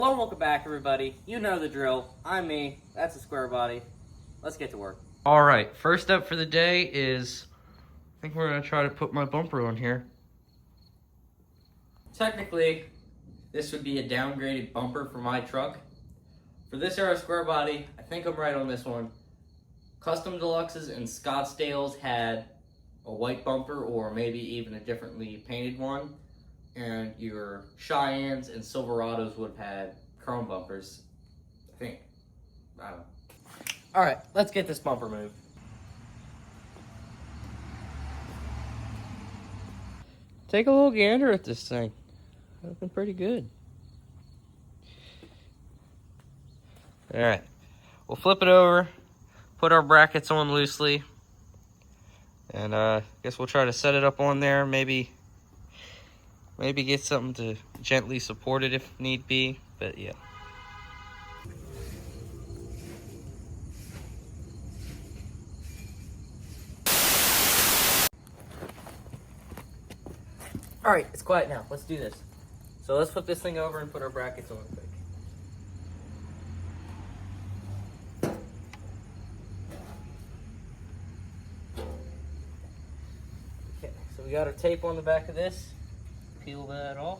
Hello and welcome back, everybody. You know the drill. I'm me. That's a square body. Let's get to work. All right, first up for the day is, I think we're gonna try to put my bumper on here. Technically, this would be a downgraded bumper for my truck. For this era square body, I think I'm right on this one. Custom Deluxes and Scottsdales had a white bumper or maybe even a differently painted one. And your Cheyennes and Silverados would have had chrome bumpers. I think. I don't know. Alright, let's get this bumper moved. Take a little gander at this thing. Looking pretty good. All right, we'll flip it over, put our brackets on loosely, and I guess we'll try to set it up on there. Maybe get something to gently support it if need be. But yeah. Alright, it's quiet now. Let's do this. So let's flip this thing over and put our brackets on quick. Okay, so we got our tape on the back of this. Peel that off.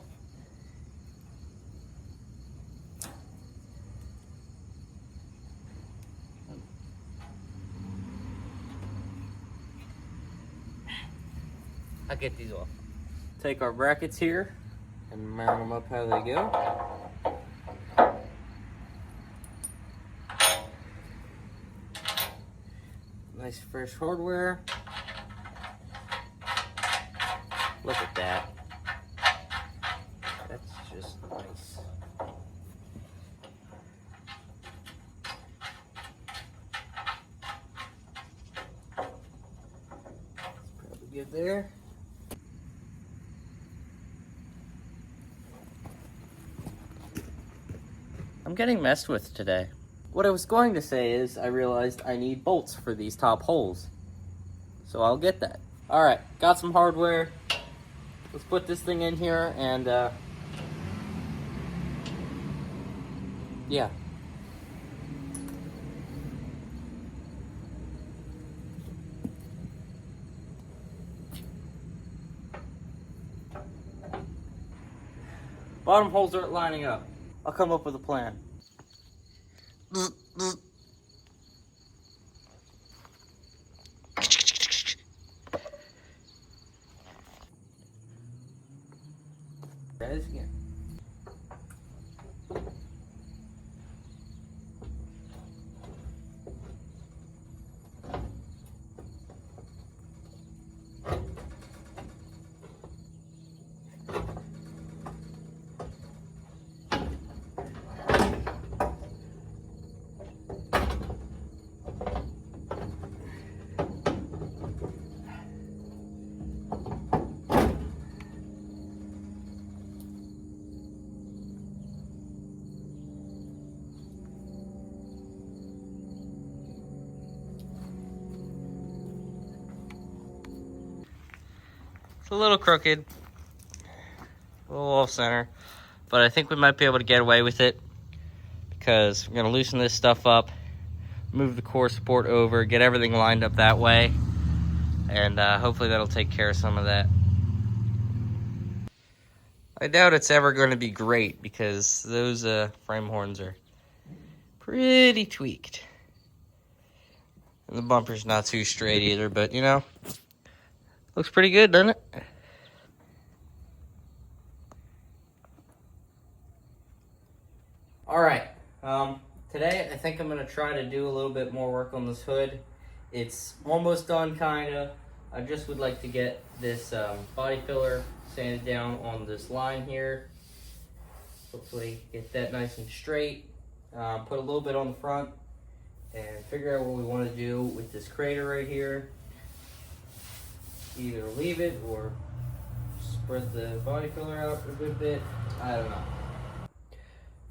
I'll get these off. Take our brackets here and mount them up how they go. Nice fresh hardware. Look at that. That's just nice. That's probably good there. I'm getting messed with today. What I was going to say is I realized I need bolts for these top holes. So I'll get that. Alright, got some hardware. Let's put this thing in here and yeah. Bottom holes aren't lining up. I'll come up with a plan. Try this again. It's a little crooked, a little off center, but I think we might be able to get away with it because we're gonna loosen this stuff up, move the core support over, get everything lined up that way, and hopefully that'll take care of some of that. I doubt it's ever going to be great because those frame horns are pretty tweaked. And the bumper's not too straight either, but you know, looks pretty good, doesn't it? Alright, today I think I'm going to try to do a little bit more work on this hood. It's almost done, kinda. I just would like to get this body filler sanded down on this line here. Hopefully get that nice and straight. Put a little bit on the front and figure out what we want to do with this crater right here. Either leave it or spread the body filler out a good bit. I don't know.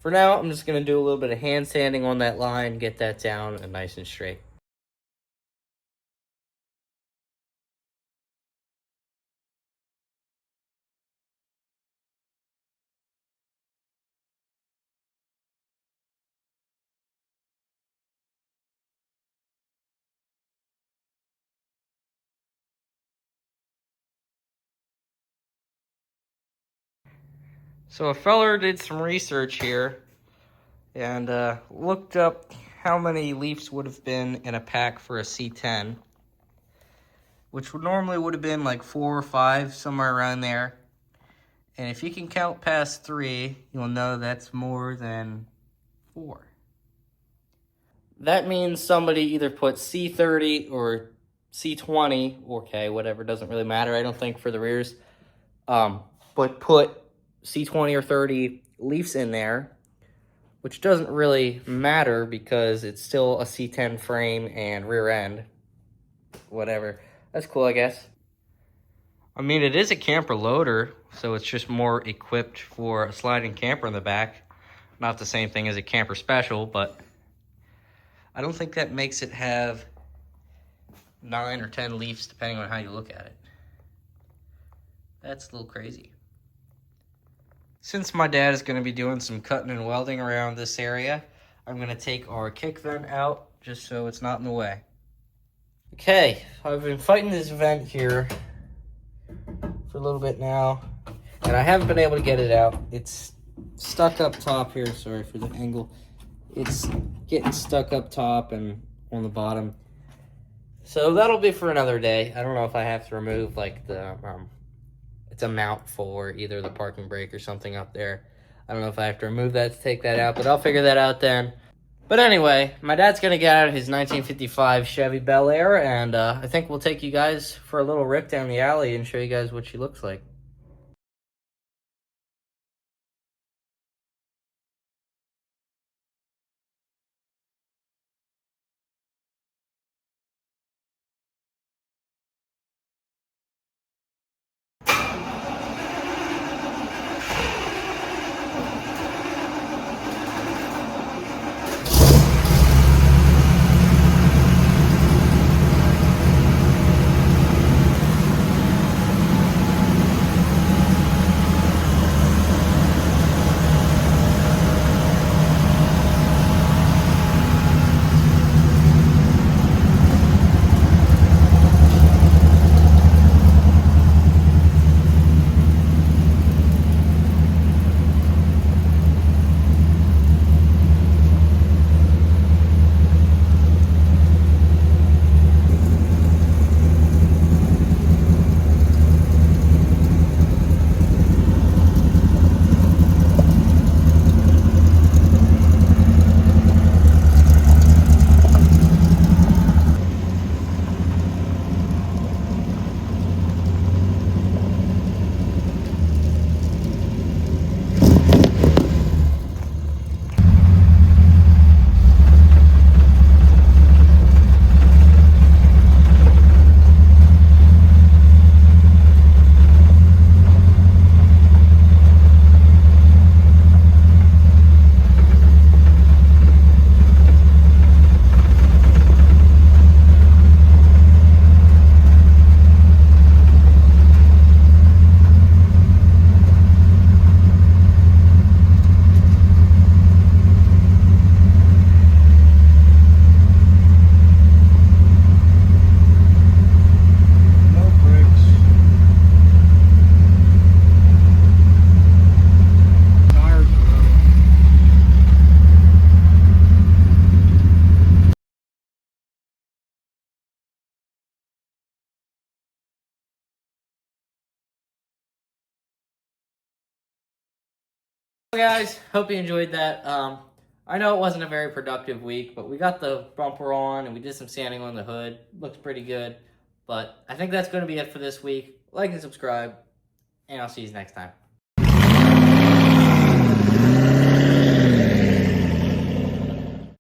For now, I'm just going to do a little bit of hand sanding on that line, get that down and nice and straight. So a feller did some research here and looked up how many leaves would have been in a pack for a C10, which normally would have been like 4 or 5, somewhere around there. And if you can count past 3, you'll know that's more than 4. That means somebody either put C30 or C20, okay, whatever, doesn't really matter, I don't think, for the rears. But put C20 or 30 leaves in there, which doesn't really matter because it's still a C10 frame and rear end. Whatever. That's cool, I guess. I mean, it is a camper loader, so it's just more equipped for a sliding camper in the back. Not the same thing as a camper special, but I don't think that makes it have 9 or 10 leaves, depending on how you look at it. That's a little crazy. Since my dad is going to be doing some cutting and welding around this area, I'm going to take our kick vent out just so it's not in the way. Okay, I've been fighting this vent here for a little bit now, and I haven't been able to get it out. It's stuck up top here. Sorry for the angle. It's getting stuck up top and on the bottom. So that'll be for another day. I don't know if I have to remove like the it's a mount for either the parking brake or something up there. I don't know if I have to remove that to take that out, but I'll figure that out then. But anyway, my dad's gonna get out of his 1955 Chevy Belair, and I think we'll take you guys for a little rip down the alley and show you guys what she looks like. Guys, hope you enjoyed that. I know it wasn't a very productive week, but we got the bumper on and we did some sanding on the hood. Looks pretty good. But I think that's going to be it for this week. Like and subscribe, and I'll see you next time.